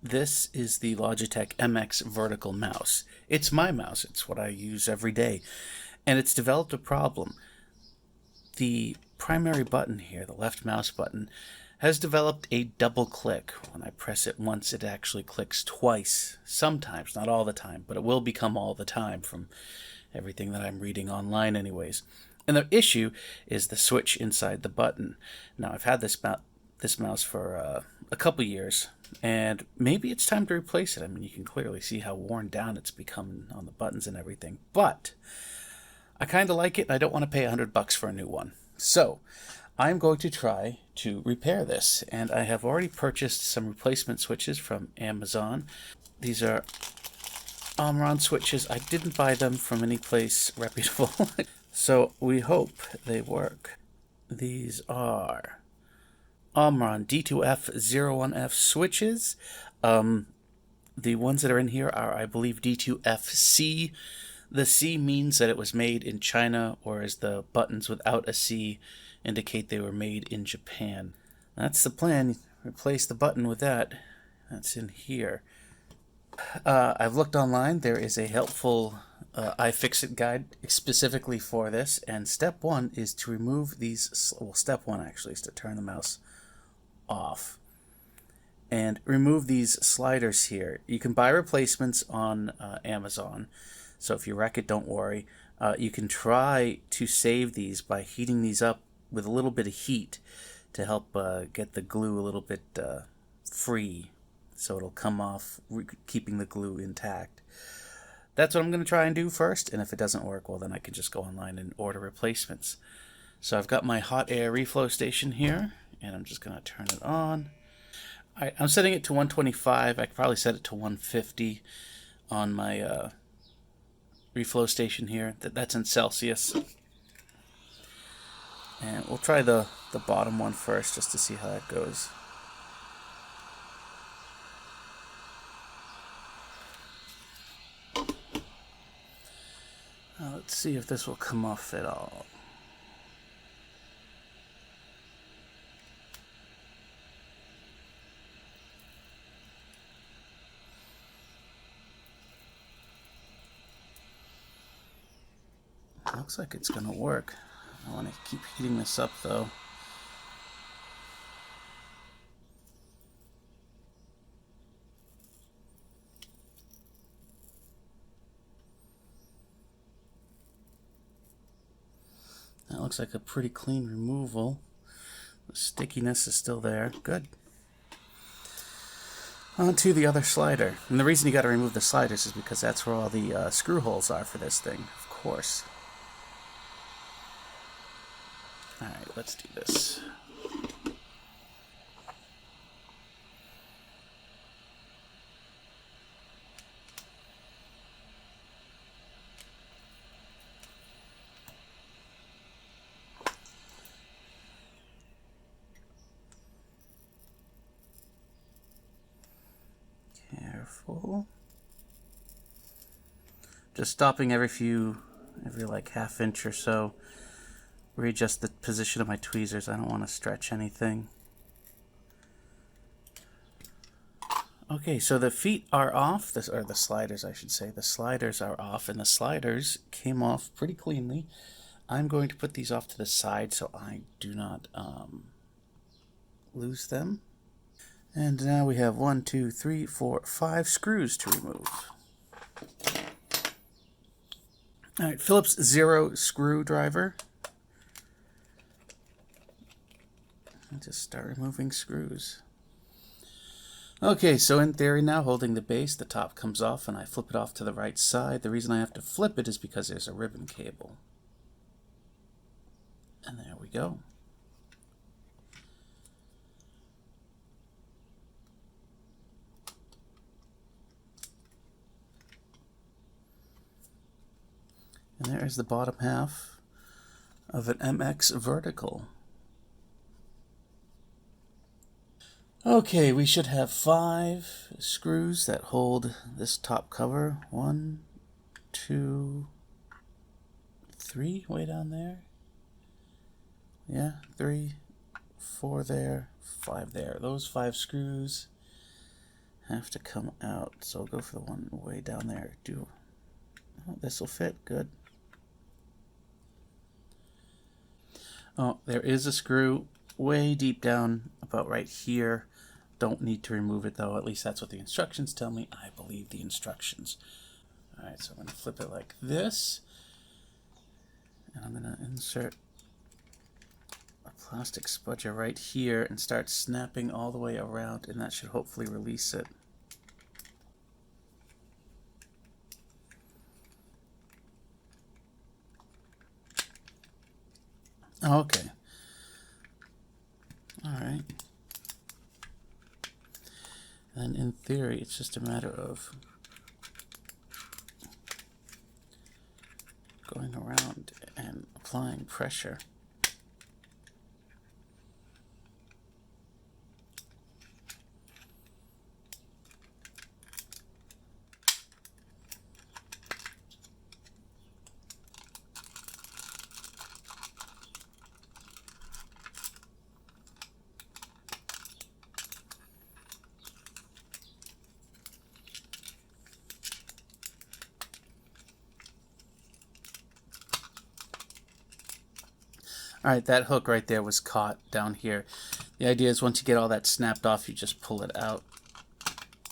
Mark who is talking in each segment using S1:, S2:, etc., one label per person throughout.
S1: This is the Logitech MX Vertical mouse. It's my mouse. It's what I use every day. And it's developed a problem. The primary button here, the left mouse button, has developed a double click. When I press it once, it actually clicks twice. Sometimes, not all the time, but it will become all the time from everything that I'm reading online anyways. And the issue is the switch inside the button. Now, I've had this mouse for a couple years, and maybe it's time to replace it. I mean, you can clearly see how worn down it's become on the buttons and everything. But I kind of like it, and I don't want to pay $100 for a new one. So I'm going to try to repair this, and I have already purchased some replacement switches from Amazon. These are Omron switches. I didn't buy them from any place reputable, so we hope they work. These are Omron D2F01F switches. The ones that are in here are, I believe, D2FC. The C means that it was made in China, whereas the buttons without a C indicate they were made in Japan. That's the plan. Replace the button with that. That's in here. I've looked online. There is a helpful iFixit guide specifically for this, and step one is to remove these. Well, step one actually is to turn the mouse off and remove these sliders here. You can buy replacements on Amazon, so if you wreck it, don't worry. You can try to save these by heating these up with a little bit of heat to help get the glue a little bit free, so it'll come off, keeping the glue intact. That's what I'm going to try and do first, and if it doesn't work, well, then I can just go online and order replacements. So I've got my hot air reflow station here, and I'm just going to turn it on. I'm setting it to 125. I could probably set it to 150 on my reflow station here. That's in Celsius. And we'll try the bottom one first just to see how that goes. Let's see if this will come off at all. Looks like it's going to work. I want to keep heating this up though. That looks like a pretty clean removal. The stickiness is still there. Good. On to the other slider. And the reason you got to remove the sliders is because that's where all the screw holes are for this thing, of course. Alright, let's do this. Careful. Just stopping every like half inch or so. Readjust the position of my tweezers. I don't want to stretch anything. Okay, so the feet are off, or the sliders I should say. The sliders are off, and the sliders came off pretty cleanly. I'm going to put these off to the side so I do not lose them. And now we have 1, 2, 3, 4, 5 screws to remove. Alright, Phillips 0 screwdriver. Just start removing screws. Okay, so in theory now, holding the base, the top comes off and I flip it off to the right side. The reason I have to flip it is because there's a ribbon cable. And there we go. And there is the bottom half of an MX Vertical. Okay, we should have 5 screws that hold this top cover. 1, 2, 3 way down there. Yeah, 3, 4 there, 5 there. Those 5 screws have to come out. So I'll go for the one way down there. Oh, this will fit. Good. Oh, there is a screw way deep down, about right here. Don't need to remove it though. At least that's what the instructions tell me. I believe the instructions. Alright, so I'm going to flip it like this. And I'm going to insert a plastic spudger right here and start snapping all the way around, and that should hopefully release it. Okay. Alright. And in theory, it's just a matter of going around and applying pressure. Alright, that hook right there was caught down here. The idea is once you get all that snapped off, you just pull it out.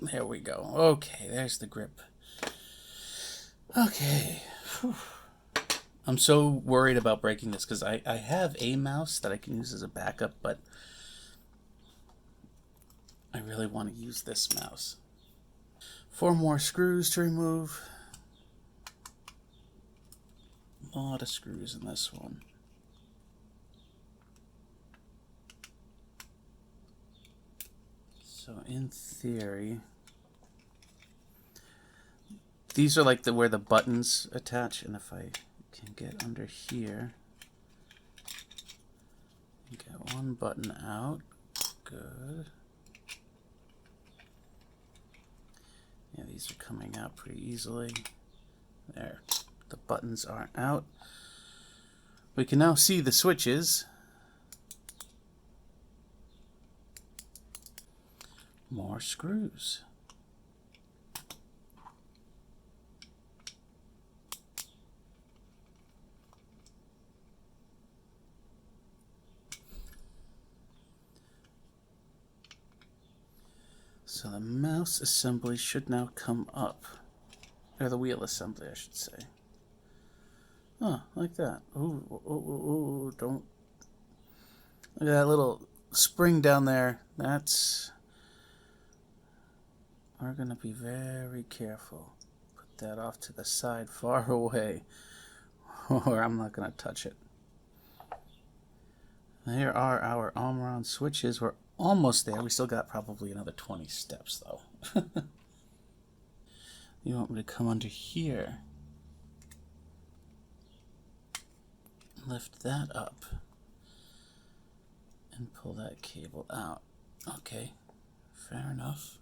S1: There we go. Okay, there's the grip. Okay. Whew. I'm so worried about breaking this because I have a mouse that I can use as a backup, but I really want to use this mouse. 4 more screws to remove. A lot of screws in this one. So in theory, these are like where the buttons attach, and if I can get under here, get one button out, good. Yeah, these are coming out pretty easily. There, the buttons aren't out. We can now see the switches. More screws. So the mouse assembly should now come up. Or the wheel assembly, I should say. Oh, like that. Ooh, ooh, ooh, ooh, don't. Look at that little spring down there. We're going to be very careful. Put that off to the side, far away, or I'm not going to touch it. There are our Omron switches. We're almost there. We still got probably another 20 steps, though. You want me to come under here. Lift that up. And pull that cable out. Okay, fair enough.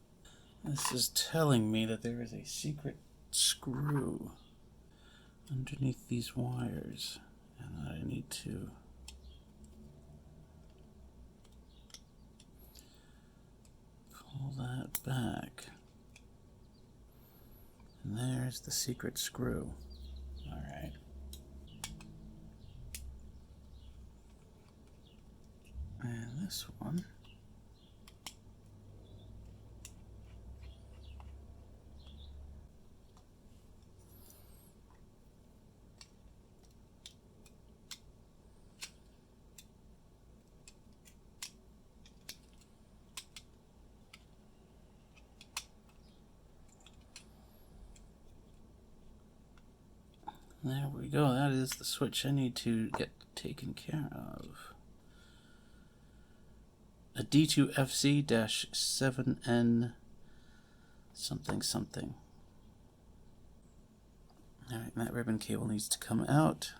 S1: This is telling me that there is a secret screw underneath these wires, and I need to pull that back. And there's the secret screw. Alright. And this one. There we go. That is the switch I need to get taken care of. A D2FC-7N something something. Alright, that ribbon cable needs to come out.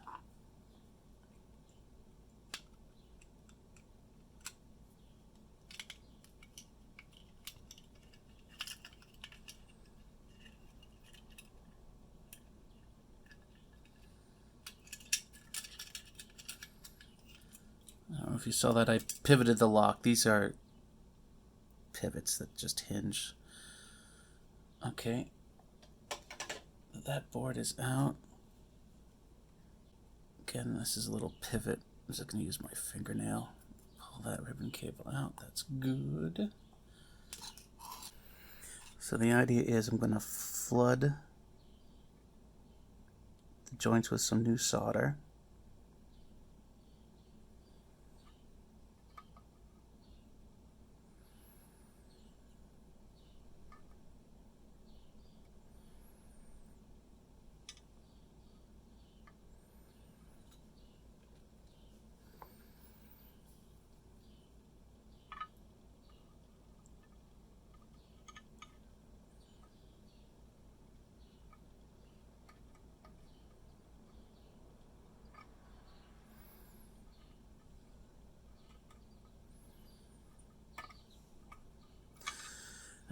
S1: I don't know if you saw that I pivoted the lock. These are pivots that just hinge. Okay, that board is out. Again, this is a little pivot. I'm just going to use my fingernail. Pull that ribbon cable out. That's good. So the idea is I'm going to flood the joints with some new solder.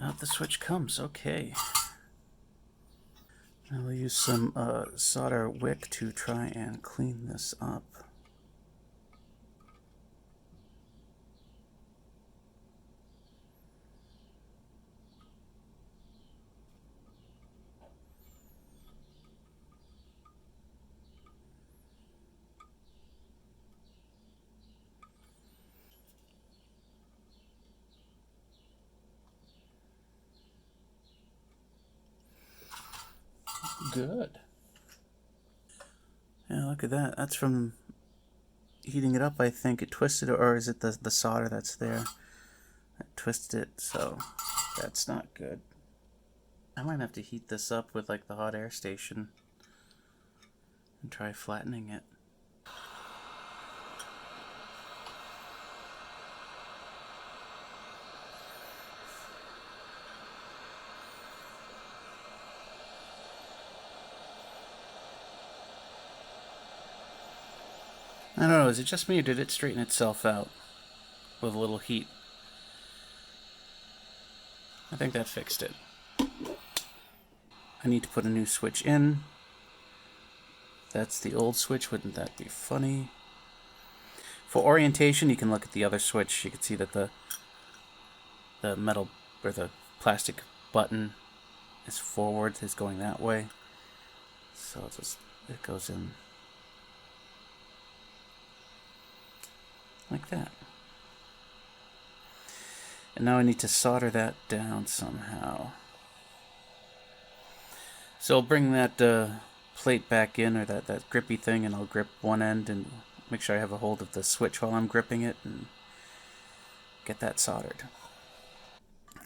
S1: Out the switch comes. Okay. Now we'll use some solder wick to try and clean this up. Good. Yeah, look at that. That's from heating it up, I think. It twisted, or is it the solder that's there? I twisted it, so that's not good. I might have to heat this up with like the hot air station and try flattening it. I don't know, is it just me or did it straighten itself out with a little heat? I think that fixed it. I need to put a new switch in. That's the old switch, wouldn't that be funny? For orientation, you can look at the other switch. You can see that the metal or the plastic button is forward, is going that way. So it goes in like that. And now I need to solder that down somehow. So I'll bring that plate back in, or that grippy thing, and I'll grip one end and make sure I have a hold of the switch while I'm gripping it and get that soldered.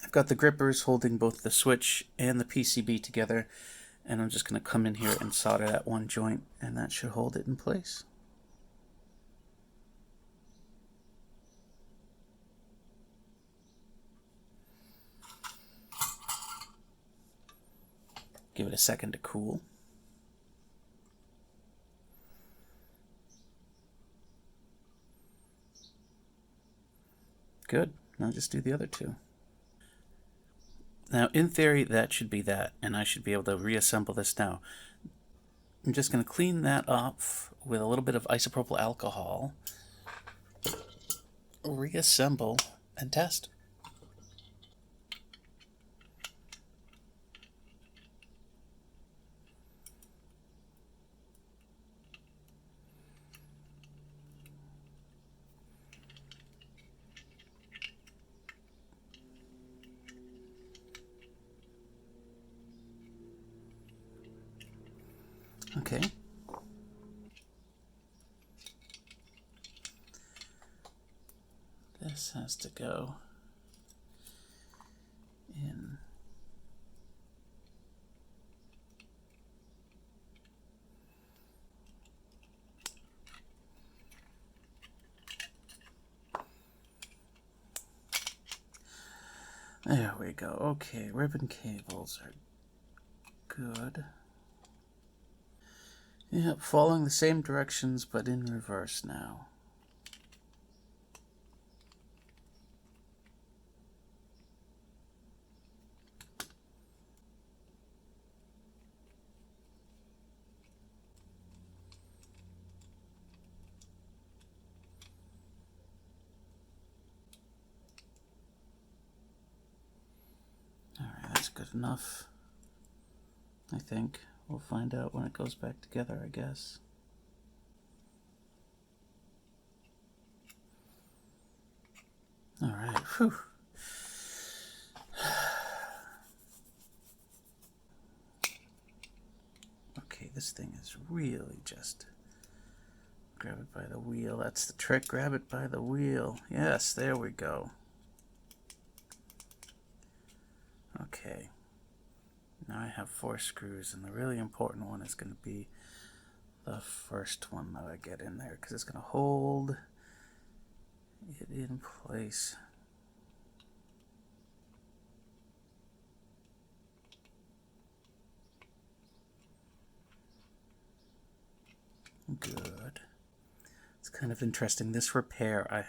S1: I've got the grippers holding both the switch and the PCB together, and I'm just going to come in here and solder that one joint, and that should hold it in place. Give it a second to cool. Good. Now just do the other two. Now, in theory, that should be that, and I should be able to reassemble this now. I'm just going to clean that off with a little bit of isopropyl alcohol, reassemble, and test. Okay. This has to go in. There we go. Okay, ribbon cables are good. Yep, following the same directions but in reverse now. Alright, that's good enough. I think. We'll find out when it goes back together, I guess. All right. Whew. Okay, this thing is really just... Grab it by the wheel. That's the trick. Grab it by the wheel. Yes, there we go. Okay. Now I have 4 screws, and the really important one is going to be the first one that I get in there, because it's going to hold it in place. Good. It's kind of interesting. This repair I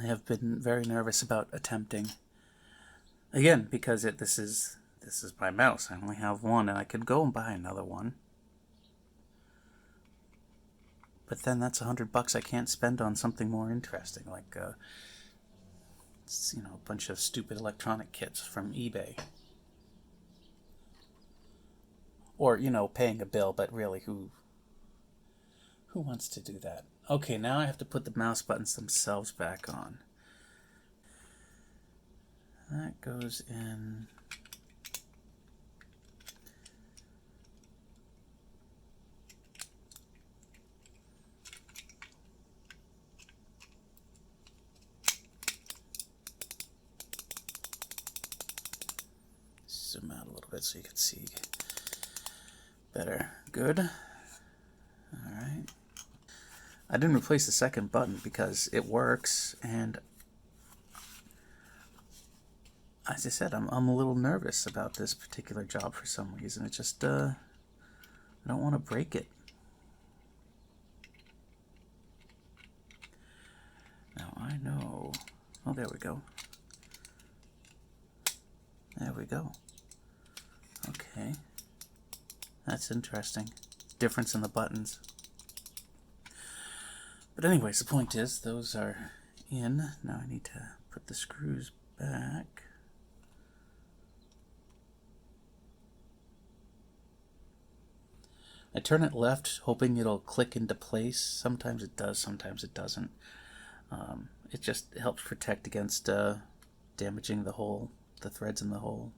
S1: have been very nervous about attempting. Again, because this is my mouse. I only have one, and I could go and buy another one. But then that's $100 I can't spend on something more interesting, like a bunch of stupid electronic kits from eBay. Or, paying a bill, but really, who wants to do that? Okay, now I have to put the mouse buttons themselves back on. That goes in. Zoom out a little bit so you can see better. Good. All right. I didn't replace the second button because it works, and as I said, I'm a little nervous about this particular job for some reason. It just, I don't want to break it. Now I know. Oh, there we go. There we go. Okay. That's interesting. Difference in the buttons. But anyways, the point is, those are in. Now I need to put the screws back. I turn it left, hoping it'll click into place. Sometimes it does, sometimes it doesn't. It just helps protect against damaging the hole, the threads in the hole.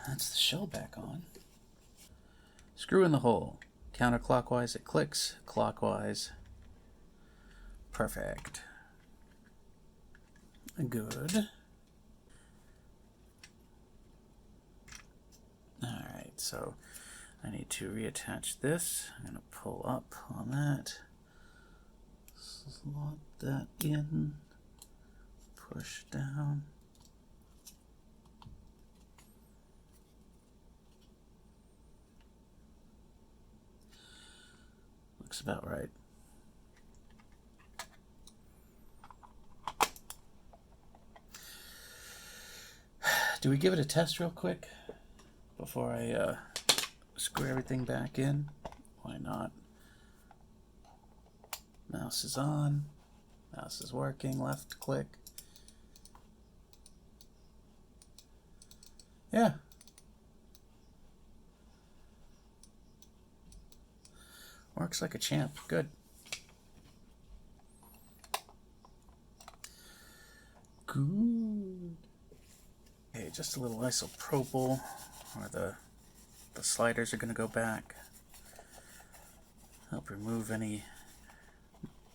S1: That's the shell back on. Screw in the hole. Counterclockwise it clicks, clockwise. Perfect. Good. Alright, so I need to reattach this. I'm going to pull up on that. Slot that in. Push down. Looks about right. Do we give it a test real quick before I screw everything back in? Why not? Mouse is on. Mouse is working. Left click. Yeah. Works like a champ. Good. Good. Okay, just a little isopropyl, or the sliders are going to go back. Help remove any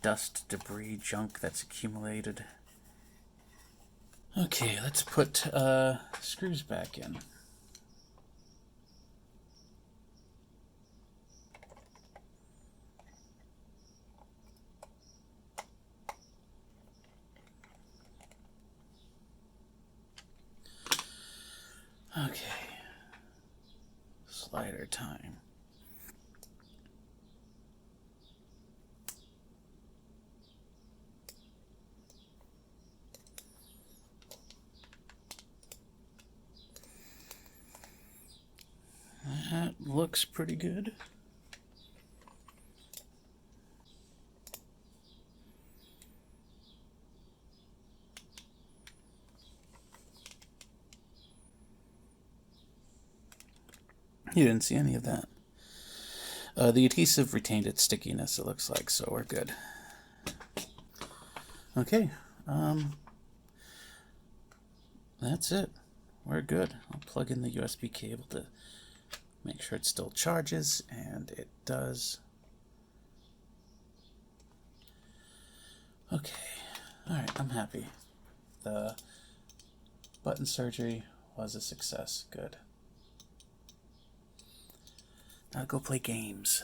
S1: dust, debris, junk that's accumulated. Okay, let's put screws back in. Okay, slider time. looks pretty good. You didn't see any of that. The adhesive retained its stickiness, it looks like, so we're good. Okay, that's it. We're good. I'll plug in the USB cable to make sure it still charges, and it does. Okay, alright, I'm happy. The button surgery was a success. Good. Now go play games.